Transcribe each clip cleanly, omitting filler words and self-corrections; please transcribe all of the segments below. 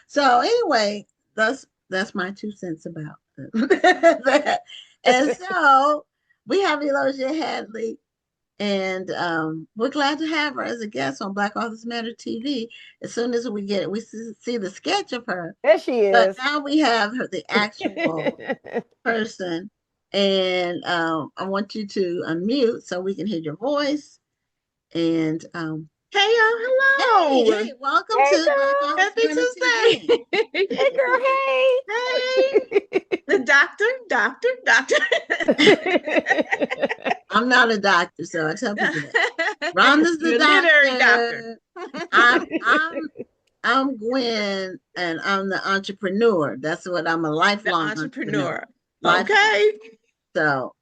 So anyway, that's my 2 cents about that. And so we have Elogeia Hadley, and we're glad to have her as a guest on Black Authors Matter TV. As soon as we see the sketch of her, There she but is. now we have her, the actual person. And I want you to unmute so we can hear your voice. And Hey y'all, hey, hello. hey, welcome Hey to Black girl. Authors Happy Matter TV. Hey girl, Tuesday. Hey, hey. the doctor. I'm not a doctor, so I tell people that. Rhonda's the You're a literary doctor. doctor. I'm I'm I'm Gwen, and I'm the entrepreneur. That's what I'm, a The lifelong entrepreneur. entrepreneur. Lifelong. Okay. So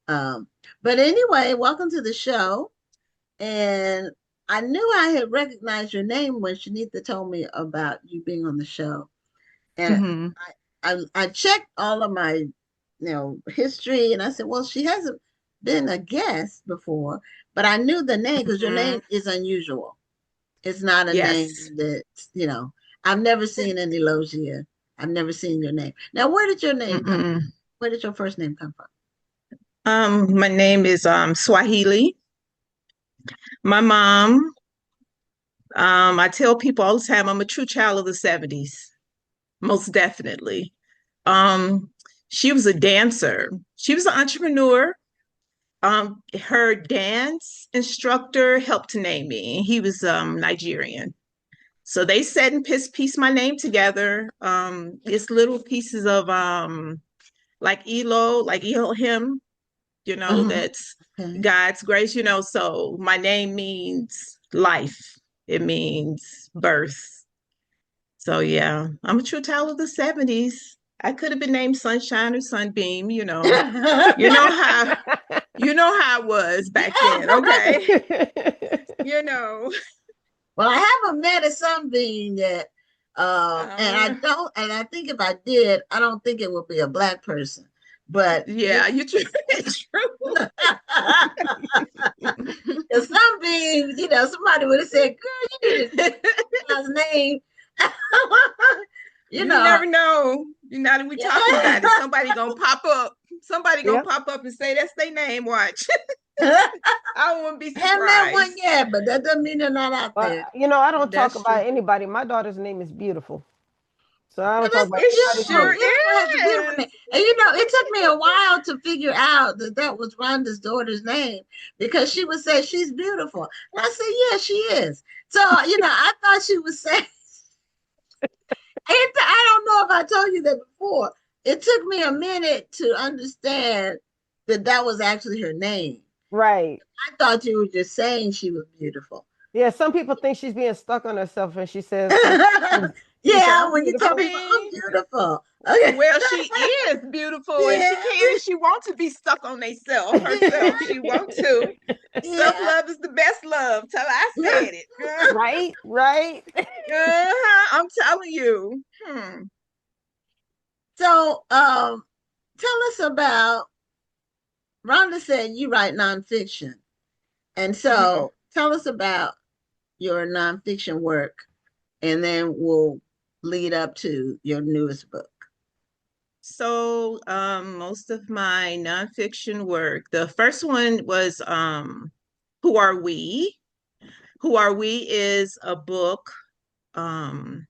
but anyway, welcome to the show. And I knew I had recognized your name when Shanita told me about you being on the show. And hmm I checked all of my history, and I said, well, she hasn't been a guest before, but I knew the name because your hmm name is unusual. It's not a name Yes. that, you know, I've never seen an Elogia. I've never seen your name. Now, where did your name come from? Mm-mm. Where did your first name come from? My name is Swahili. My mom, I tell people all the time I'm a true child of the 70s, most definitely. Um, she was a dancer. She was an entrepreneur. Her dance instructor helped to name me. He was Nigerian. So they said and pieced my name together. It's little pieces of like like Elohim, Mhm. that's Okay. God's grace, So my name means life. It means birth. So yeah, I'm a true child of the 70s. I could have been named Sunshine or Sunbeam. You know how it was back then, okay? You know. Well, I haven't met a sunbeam yet. And I Um, don't, and I think if I did, I don't think it would be a black person. But yeah, you true. It's true. the sunbeam, somebody would have said, "Girl, you need to know his name." you You know, never know. Now that we talking about it, somebody gonna pop up. Somebody gonna Yep. pop up and say that's their name. Watch. I wouldn't be haven't met one surprised. yet, but that doesn't mean they're not out But there. I don't talk That's true. about anybody. My daughter's name is Beautiful. So I Well, don't talk that's about It anybody's sure beautiful. name. Beautiful has a beautiful name. is. And it took me a while to figure out that that was Rhonda's daughter's name because she would say she's beautiful. And I said, yeah, she is. So, I thought she was saying, I don't know if I told you that before. It took me a minute to understand that that was actually her name. Right. I thought you were just saying she was beautiful. Yeah, some people think she's being stuck on herself and she says, she said, Yeah, I'm when you tell I beautiful. people I'm mean, beautiful. Okay. well, she is beautiful, and Yeah. she can. She wants to be stuck on herself. Yeah. She wants to. Self Yeah. love is the best love. Tell her I said it. Right, right. I'm telling you. So, tell us about, Rhonda said you write nonfiction. And Mhm. so tell us about your nonfiction work, and then we'll lead up to your newest book. So, most of my nonfiction work, the first one was Who Are We? Who Are We is a book. Um,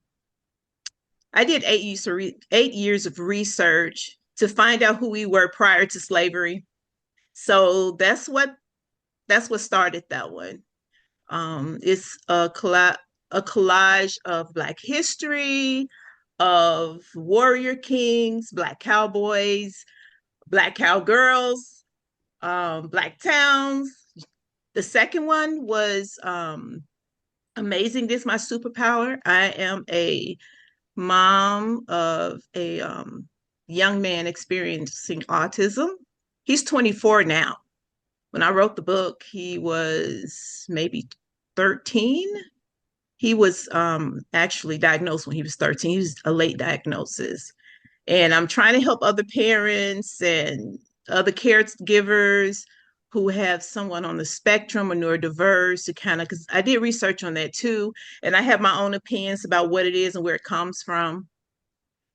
I did 8 years of research to find out who we were prior to slavery. So that's what started that one. It's a collage of Black history, of warrior kings, Black cowboys, Black cowgirls, Black towns. The second one was amazing. This is my superpower. I am a mom of a young man experiencing autism. He's 24 now. When I wrote the book, he was maybe 13. He was actually diagnosed when he was 13. He was a late diagnosis. And I'm trying to help other parents and other caregivers who have someone on the spectrum or neurodiverse to kind of, because I did research on that too. And I have my own opinions about what it is and where it comes from.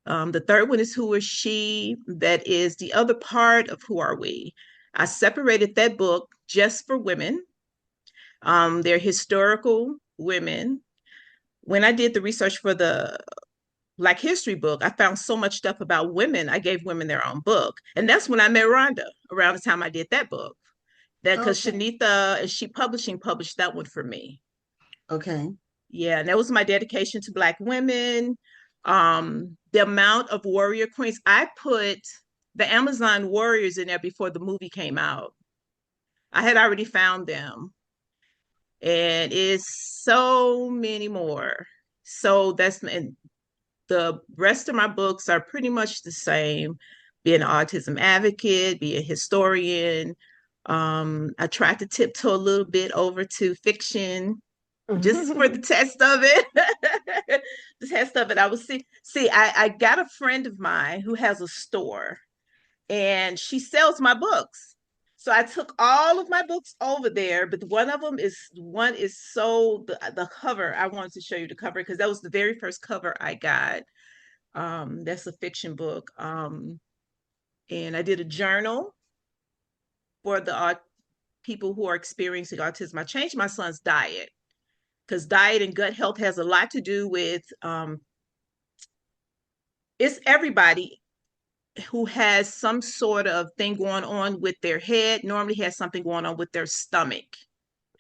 The third one is Who Is She? That is the other part of Who Are We? I separated that book just for women. They're historical women. When I did the research for the Black History book, I found so much stuff about women. I gave women their own book. And that's when I met Rhonda around the time I did that book. That because Shanitha and She Publishing published that one for me. Okay. Yeah, and that was my dedication to Black women. The amount of warrior queens, I put the Amazon warriors in there before the movie came out. I had already found them. And it's so many more. So and the rest of my books are pretty much the same. Be an autism advocate, be a historian. I tried to tiptoe a little bit over to fiction just for the test of it. The test of it. I was I got a friend of mine who has a store and she sells my books. So I took all of my books over there, but one is so the cover. I wanted to show you the cover because that was the very first cover I got. That's a fiction book. And I did a journal for the people who are experiencing autism. I changed my son's diet because diet and gut health has a lot to do with it's everybody who has some sort of thing going on with their head normally has something going on with their stomach.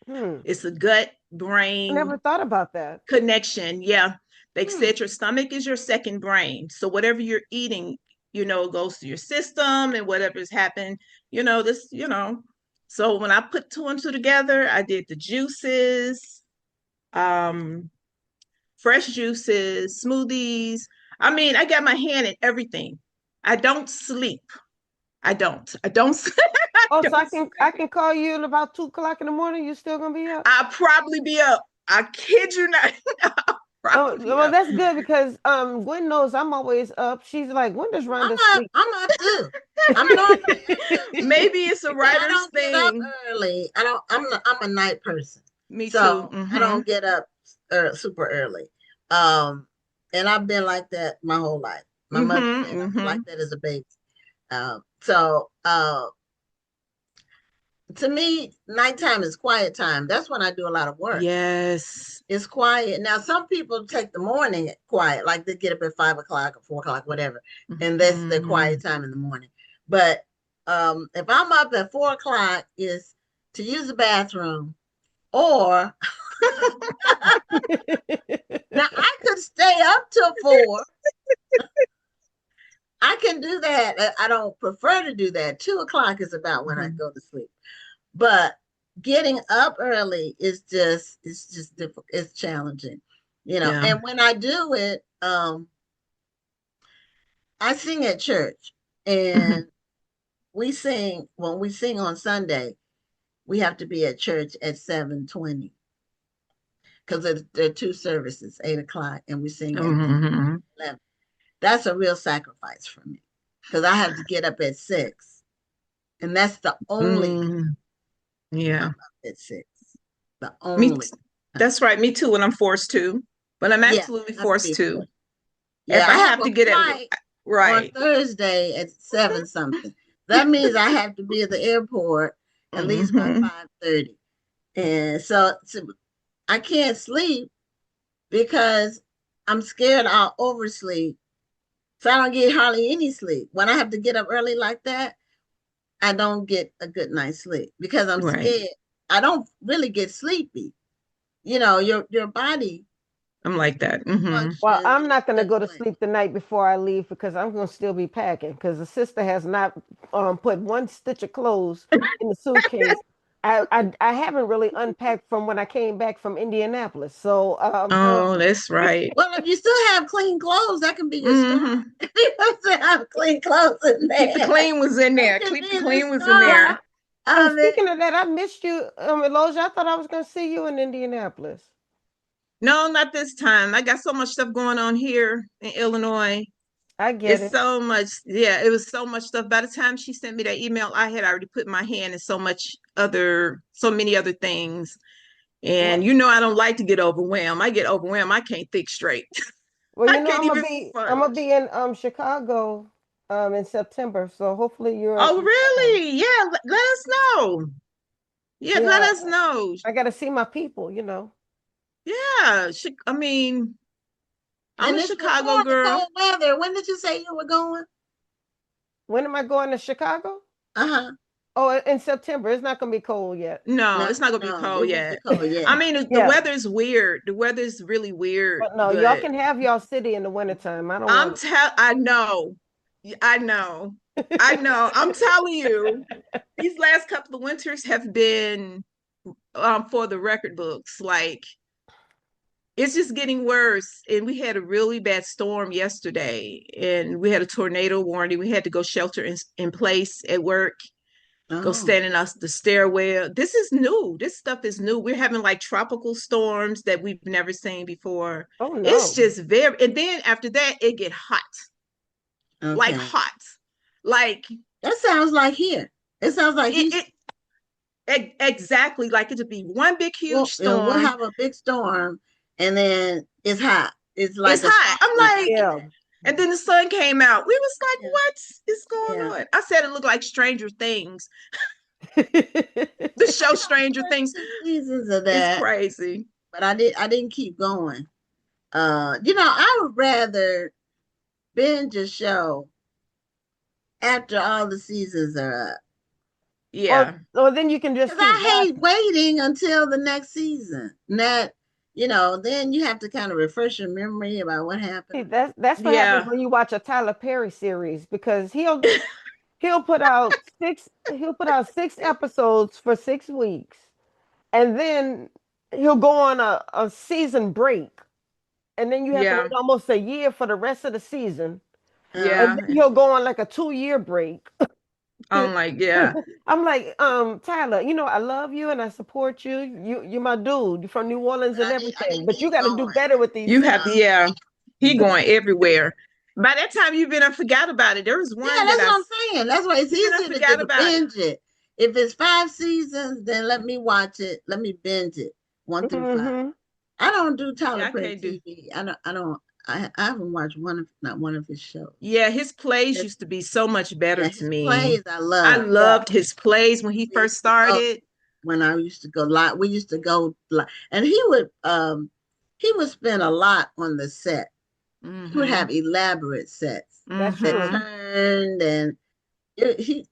It's a gut brain. I never thought about that connection. Yeah. They said your stomach is your second brain. So whatever you're eating, goes to your system and whatever's happened, So when I put two and two together, I did the juices, fresh juices, smoothies. I mean, I got my hand in everything. I don't sleep. I don't. Oh, so I can call you at about 2:00 in the morning. You still gonna be up? I'll probably be up. I kid you not. Well, that's good because Gwen knows I'm always up. She's like, when does Rhonda sleep? I'm up too. I'm not. Maybe it's a writer's I don't thing. Get up early. I'm a night person. Me so too. I don't get up super early. And I've been like that my whole life. My mother been like that as a baby. To me, nighttime is quiet time. That's when I do a lot of work. Yes. It's quiet. Now, some people take the morning quiet, like they get up at 5 o'clock or 4 o'clock, whatever. And that's their quiet time in the morning. But if I'm up at 4 o'clock, is to use the bathroom or now I could stay up till 4. I can do that. I don't prefer to do that. 2 o'clock is about when I go to sleep. But getting up early is just difficult. It's challenging, Yeah. And when I do it, I sing at church, and when we sing on Sunday, we have to be at church at 7:20 because there are 2 services, 8 o'clock, and we sing at 11. That's a real sacrifice for me because I have to get up at 6, and that's the only. Yeah. At 6. The only. That's right. Me too when I'm forced to. But I'm absolutely forced to. Yeah, if I have to get it right on Thursday at 7 something. That means I have to be at the airport at least by 5:30. And so I can't sleep because I'm scared I'll oversleep. So I don't get hardly any sleep. When I have to get up early like that, I don't get a good night's sleep because I'm scared. I don't really get sleepy. Your body. I'm like that. Well, I'm not going to go to sleep the night before I leave because I'm going to still be packing because the sister has not put one stitch of clothes in the suitcase. I haven't really unpacked from when I came back from Indianapolis. So oh, that's right. Well, if you still have clean clothes, that can be your start. If you still have clean clothes in there. Keep the clean was in there. Keep the clean was in there. Speaking of that, I missed you, Elogeia. I thought I was going to see you in Indianapolis. No, not this time. I got so much stuff going on here in Illinois. I get it. So much. Yeah, it was so much stuff. By the time she sent me that email, I had already put my hand in so many other things. And I don't like to get overwhelmed. I get overwhelmed. I can't think straight. Well, I you know, can't even I'm gonna function. be in Chicago in September. So hopefully you're Oh, in town. really? Yeah, let us know. Yeah, let Yeah, us know. I gotta see my people, you know. Yeah, I mean, I'm And a it's Chicago before the girl. cold weather. When did you say you were going? When am I going to Chicago? Uh-huh. Oh, in September. It's not gonna be cold yet. No, No, it's not gonna be no, it cold won't be yet. cold I yet. mean, the Yeah. weather's weird. The weather's really weird, But no, y'all but can have y'all city in the wintertime. I don't want I know. I know. I know. I'm telling you, these last couple of winters have been for the record books. Like it's just getting worse. And we had a really bad storm yesterday, and we had a tornado warning. We had to go shelter in place at work, go Oh, stand in the stairwell. This is new. This stuff is new. We're having like tropical storms that we've never seen before. oh It's no. just very, and then after that, it get hot, like okay. hot. Like That sounds like here. It sounds like it, Houston. exactly like it to be one big huge Well, we'll storm. have a big storm, and then it's hot. It's It's like a hot. sauna. I'm like, Yeah. and then the sun came out. We was like, Yeah, what is going yeah. on? I said it looked like Stranger Things. The I show saw the Stranger first Things 2 seasons of is that, crazy. but I didn't keep going. I would rather binge a show after all the seasons are up. or Yeah. or then you can just Because keep I hate watching. waiting until the next season. And then you have to kind of refresh your memory about what See, happened. that's what happens Yeah. when you watch a Tyler Perry series because he'll put out 6 episodes for 6 weeks, and then he'll go on a season break, and then you have to Yeah. wait almost a year for the rest of the season, and Yeah. then he'll go on like a 2 year break. I'm like, yeah. I'm like, Tyler, I love you and I support you. You're my dude. You're from New Orleans But and I everything, didn't but you keep got to do going. better with these You have, seasons. So, yeah. He yeah. going everywhere. By that time, you've been and forgot about it. There was Yeah, one that that's what I'm saying. That's why it's you've been and easier to forgot just about it. binge it. If it's 5 seasons, then let me watch it. Let me binge it 1 through 5. Hmm. I don't do Tyler Yeah, I Perry can't do. TV. I don't. I haven't watched not one of his shows. Yeah, his plays His, used to be so much better yeah, to his me. plays I I love. Yeah. loved his plays when he We first used to go started. when I used to go live. We used to go live, and he would spend a lot on the set. He would Mm-hmm. have elaborate sets That's that true. Mm-hmm. turned, and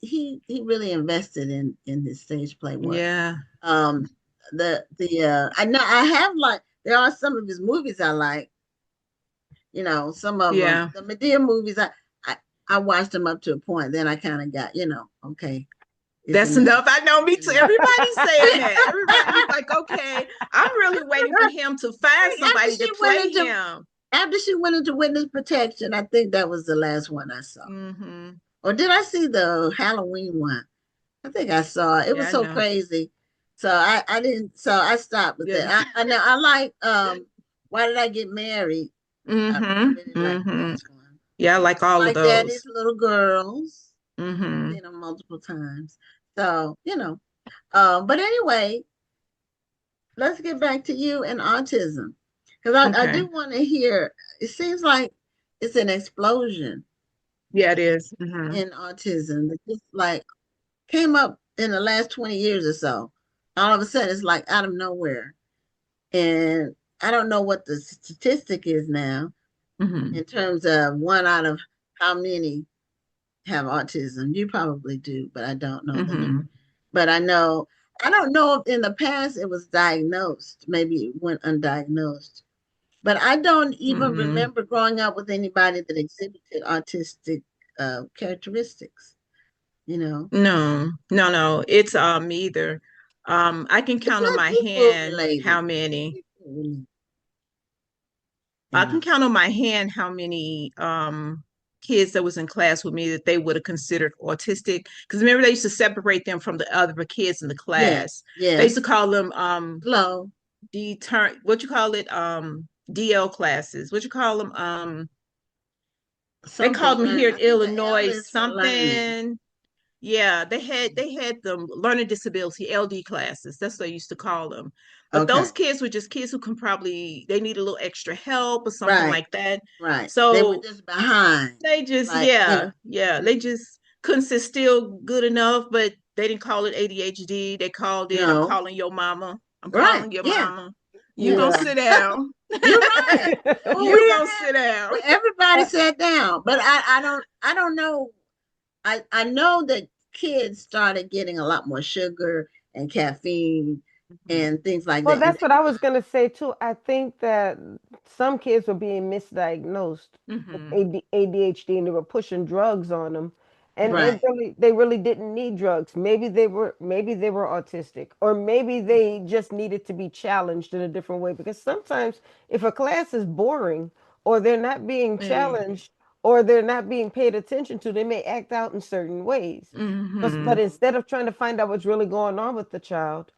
he really invested in his stage play work. Yeah. Um, I know I have like there are some of his movies I like. Some of them Yeah. the Medea movies I I watched them up to a point. Then I kind of got okay, it's That's enough. enough. I know, me You too. know. Everybody's saying that. Everybody's like, okay, I'm really waiting for him to find after somebody to she went play into him. after she went into witness protection, I think that was the last one I saw. Mm-hmm. Or did I see the Halloween one? I think I saw it. It Yeah, was I so know. crazy. So I didn't so I stopped with Yeah. that. I know I like Why Did I Get Married? I Mm-hmm. really like Mm-hmm. that one. Yeah, I like all of Like Daddy's those. Little Girls. Mm-hmm. Seen them multiple times. So, but anyway, let's get back to you and autism. Because I Okay. do want to hear, it seems like it's an explosion Yeah, it is. Mm-hmm. in autism. It just like came up in the last 20 years or so. All of a sudden, it's like out of nowhere. And I don't know what the statistic is now Mm-hmm. in terms of one out of how many have autism. You probably do, but I don't know the number. Mm-hmm. But I don't know if in the past it was diagnosed. Maybe it went undiagnosed. But I don't even Mm-hmm. remember growing up with anybody that exhibited autistic characteristics, you know. No, no, no. It's me either. I can It's count on not my just food hand related. how many. It's food related, I can count on my hand how many kids that was in class with me that they would have considered autistic. Because remember, they used to separate them from the other kids in the Yes, class. They used to yes. call them Slow. what you call it DL classes. What you call them they Something called them here learning. at I think the L Illinois is for learning. something. Yeah, they had them learning disability LD classes. That's what they used to call them. But Okay. those kids were just kids who can probably, they need a little extra help or something Right. like that. Right. They were So just behind. they just, Like, yeah, they just couldn't sit still good enough, but they didn't call it ADHD. They called it, I'm no. calling your mama. I'm Right. calling your Yeah. mama. You gonna Yeah. Yeah. sit down. You're right. Well, You we gonna didn't have, sit down. well, everybody Uh, sat down, but I don't know. I know that kids started getting a lot more sugar and caffeine Mhm. and things like Well, that. And that's what I was gonna say too. I think that some kids were being misdiagnosed with Mhm. ADHD, and they were pushing drugs on them, and right, they really didn't need drugs. Maybe they were autistic, or maybe they just needed to be challenged in a different way. Because sometimes if a class is boring, or they're not being Hey. challenged, or they're not being paid attention to, they may act out in certain ways. But Mhm. instead of trying to find out what's really going on with the child,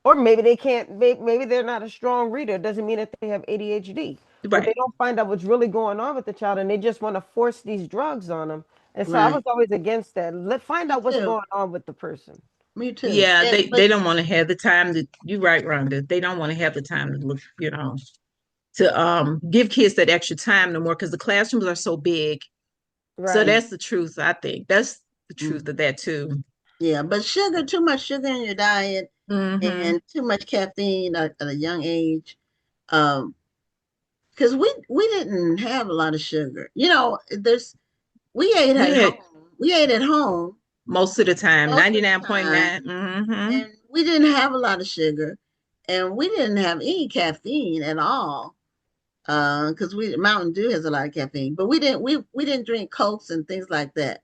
or maybe they can't, maybe they're not a strong reader. It doesn't mean that they have ADHD, but they Right. don't find out what's really going on with the child, and they just want to force these drugs on them. And so I was right. always against that. Let find Me out what's too. going on with the person. Me too. Yeah, And they don't want to have the time to, you're right, Rhonda. They don't want to have the time to look, to give kids that extra time no more because the classrooms are so big. So Right. that's the truth, I think. That's the truth mm, of that too. yeah, but sugar, too much sugar in your diet Mm-hmm. and too much caffeine at a young age. Um, because we didn't have a lot of sugar. We ate We at had home. We ate at home most of the time, most of the time, 99.9. Mm-hmm. and we didn't have a lot of sugar, and we didn't have any caffeine at all. Because we Mountain Dew has a lot of caffeine, but we didn't drink Cokes and things like that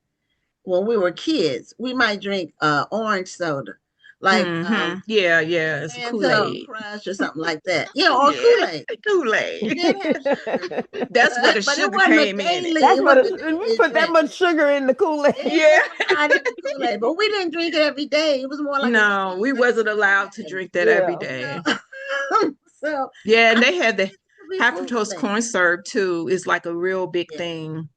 when we were kids. We might drink orange soda, like Mm-hmm. Yeah, yeah. It's Fanta Kool-Aid. Crush or something like that. Or Yeah, Kool-Aid. Kool-Aid. We did have sugar, That's where the but it sugar wasn't a came in it. daily. That's It what wasn't a we daily put that drink. much sugar in the Kool-Aid. Yeah. It was not in the Kool-Aid, but we didn't drink it every day. It was more like a No, we treat, wasn't like allowed to fun. drink that every Yeah. day. So Yeah, I and they had think the it should be high fruit fructose based. corn syrup too. Is like a real big Yeah, thing.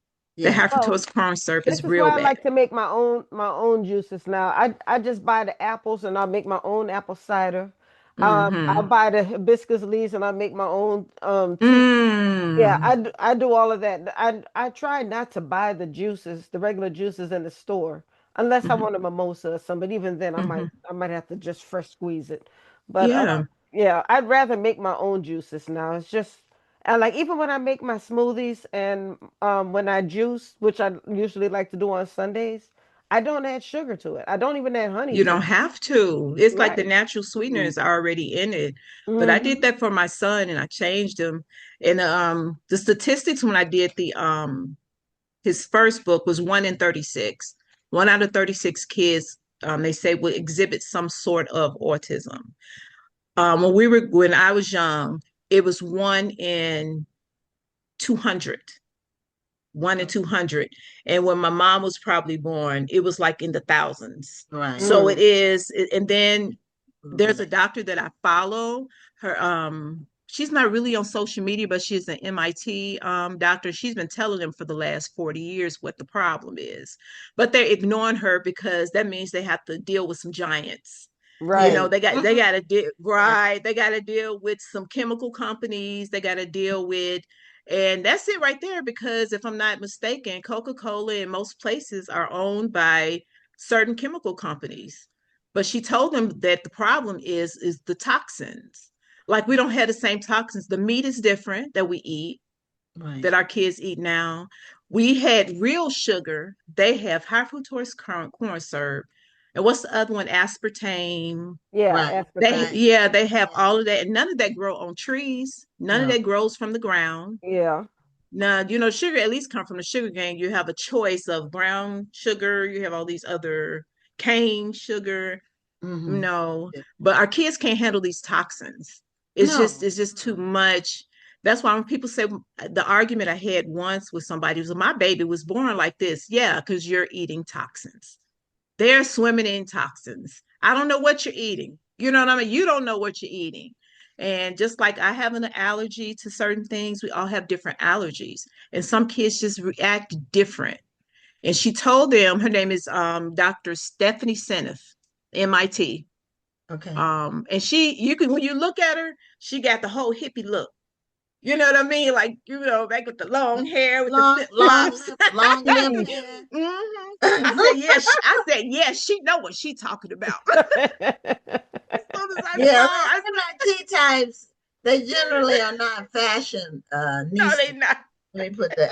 The yeah. high Well, fructose corn syrup this is is real why I bad. like to make my own juices now. I just buy the apples and I'll make my own apple cider. I'll Mm-hmm. buy the hibiscus leaves and I'll make my own tea. Yeah, Mm. I do all of that. I try not to buy the juices, the regular juices in the store, unless I Mhm. want a mimosa or some. But even then, Mhm. I might have to just fresh squeeze it. But Yeah. yeah, I'd rather make my own juices now. It's just and like even when I make my smoothies and when I juice, which I usually like to do on Sundays, I don't add sugar to it. I don't even add honey You to don't it. have to. It's like the Right. natural sweetener Mm, is already in it. But I did Mm-hmm. that for my son and I changed him. And the statistics when I did the his first book was 1 in 36. 1 out of 36 kids they say would exhibit some sort of autism. When I was young, it was 1 in 200. 1 in 200. And when my mom was probably born, it was like in the thousands. right. So it Mm. is, and then Fruit there's a related. doctor that I follow. She's not really on social media, but she's an MIT doctor. She's been telling them for the last 40 years what the problem is. But they're ignoring her because that means they have to deal with some giants. Yes. They got to deal Yes. right. They got to deal with some chemical companies. They got to deal with, and that's it right there. Because if I'm not mistaken, Coca-Cola in most places are owned by certain chemical companies. But she told them that the problem is the toxins. Like we don't have the same toxins. The meat is different that we eat, Right. that our kids eat now. We had real sugar. They have high fructose corn syrup. And what's the other one? Aspartame. Yeah, Right. They aspartame. Right. yeah, they have Yeah. all of that. And none of that grow on trees. None of No. that grows from the ground. Yeah. Now, sugar at least come from the sugar cane. You have a choice of brown sugar. You have all these other cane sugar. Mm-hmm. No, but our kids can't handle these toxins. No. It's just too No. much. That's why when people say the argument I had once with somebody was my baby was born like this. Yeah, because you're eating toxins. They're swimming in toxins. I don't know what you're eating. You know what I mean? You don't know what you're eating. And just like I have an allergy to certain things, we all have different allergies. And some kids just react different. And she told them, her name is Dr. Stephanie Seneff, MIT. Okay. And you can, when you look at her, she got the whole hippie look. You know what I mean? Like, back with the long hair, with the flip flops. Long lip Nice. hair. I said, yes, she know what she talking about. As soon as I Yeah, saw her, I MIT types, they generally are not fashion no, niece. they not. Let me put that.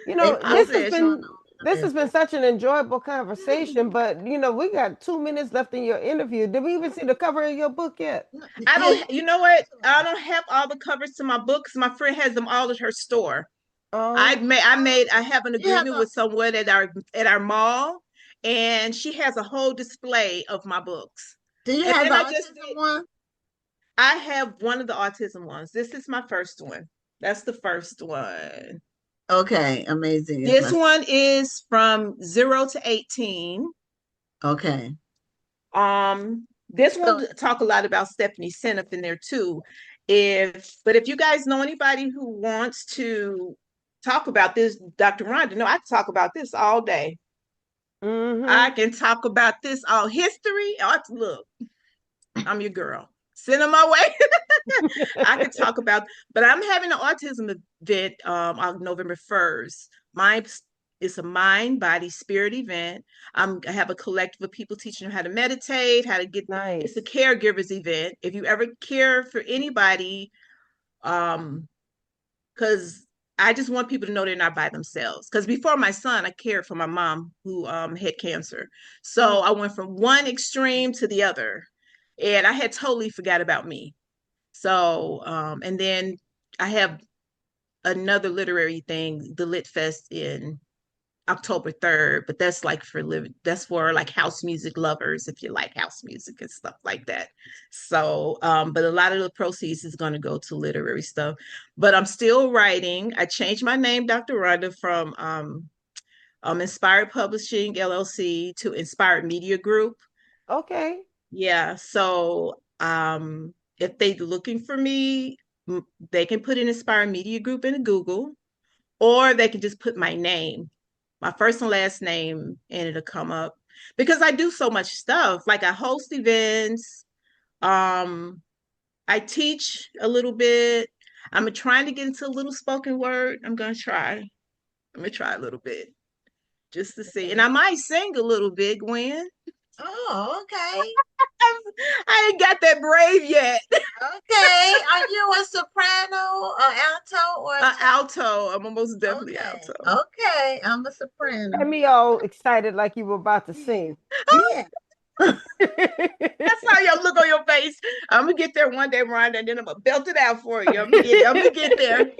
You They know, I know this what's has said, going been on in this the has been business. such an enjoyable conversation, but we got 2 minutes left in your interview. Did we even see the cover of your book yet? I Yeah, don't, you know what? I don't have all the covers to my books. My friend has them all at her store. Oh, I have an you have agreement with someone at our mall, and she has a whole display of my books. do you And have then the I just autism one? I have one of the autism ones. This is my first one. That's the first one. Okay, amazing. Is This my one is from 0 to 18. okay. This So one talk a lot about Stephanie Seneff in there too. But if you guys know anybody who wants to talk about this, Dr. Rhonda, no, I can talk about this all day. mm-hmm. I can talk about this all history. Look, I'm your girl. Send them my way. I could talk about, but I'm having an autism event on November 1st. It's a mind, body, spirit event. I have a collective of people teaching them how to meditate, how to it's a Nice. caregivers event. If you ever care for anybody, because I just want people to know they're not by themselves. Because before my son, I cared for my mom who had cancer. So I went from one extreme to the other. And I had totally forgot about me. So, and then I have another literary thing, the Lit Fest in October 3rd, but that's for like house music lovers, if you like house music and stuff like that. So, but a lot of the proceeds is going to go to literary stuff. But I'm still writing. I changed my name, Dr. Rhonda, from Inspired Publishing LLC to Inspired Media Group. Okay. Yeah. So, if they're looking for me, they can put an Inspired Media Group into Google, or they can just put my name, my first and last name, and it'll come up because I do so much stuff. Like I host events, um, I teach a little bit. I'm trying to get into a little spoken word. I'm gonna try. I'm gonna try a little bit just to see, and I might sing a little bit, Gwen. oh, okay. I ain't got that brave yet. Okay. Are you a soprano, or alto, or a tenor? Alto. I'm almost definitely Okay. alto. Okay. I'm a Had soprano. me all excited like you were about to sing. Yeah. That's how y'all look on your face. I'm gonna get there one day, Rhonda, and then I'm gonna belt it out for you. I'm gonna get there.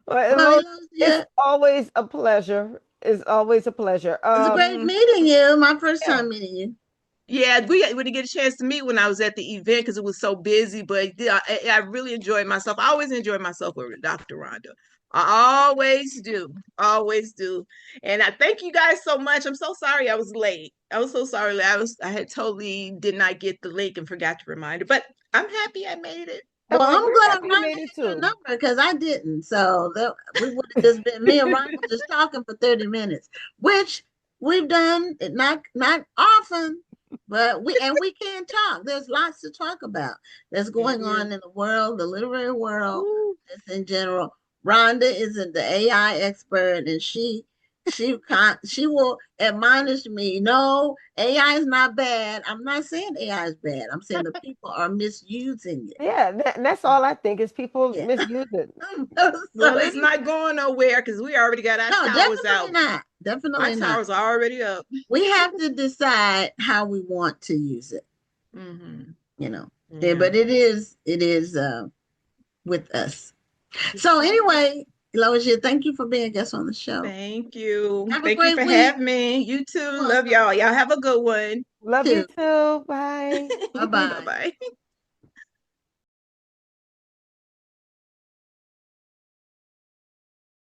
Well, Well, it's Elogia, always a pleasure. It's always a pleasure. it's great meeting you. My first Yeah. time meeting you. Yeah, we didn't get a chance to meet when I was at the event because it was so busy. But yeah, I really enjoyed myself. I always enjoy myself with Dr. Rhonda. I always do, always do. And I thank you guys so much. I'm so sorry I was late. I was so sorry. I had totally did not get the link and forgot to remind her. But I'm happy I made it. Well, Well, I'm we're glad happy you Rhonda made it had your too. number because I didn't. So we would have just been me and Rhonda just talking for 30 minutes, which we've done not often, but we can talk. There's lots to talk about that's going on in the world, the literary world, Ooh. just in general. Rhonda is the AI expert, and she will admonish me. No, AI is not bad. I'm not saying AI is bad. I'm saying the people are misusing it. Yeah, that's all I think is people Yeah. misuse it. Well, So it's anyway, not going nowhere because we already got our no, towers definitely out. not. Our Definitely not. towers are already up. We have to decide how we want to use it, Mm-hmm. you know. Yeah, Yeah. but it is with us. So anyway, Elogia, thank you for being a guest on the show. Thank you. Have a Thank you great for week. having me. You too. You're Love welcome. y'all. Y'all have a good one. Love you Too. too. Bye. Bye Bye bye. bye.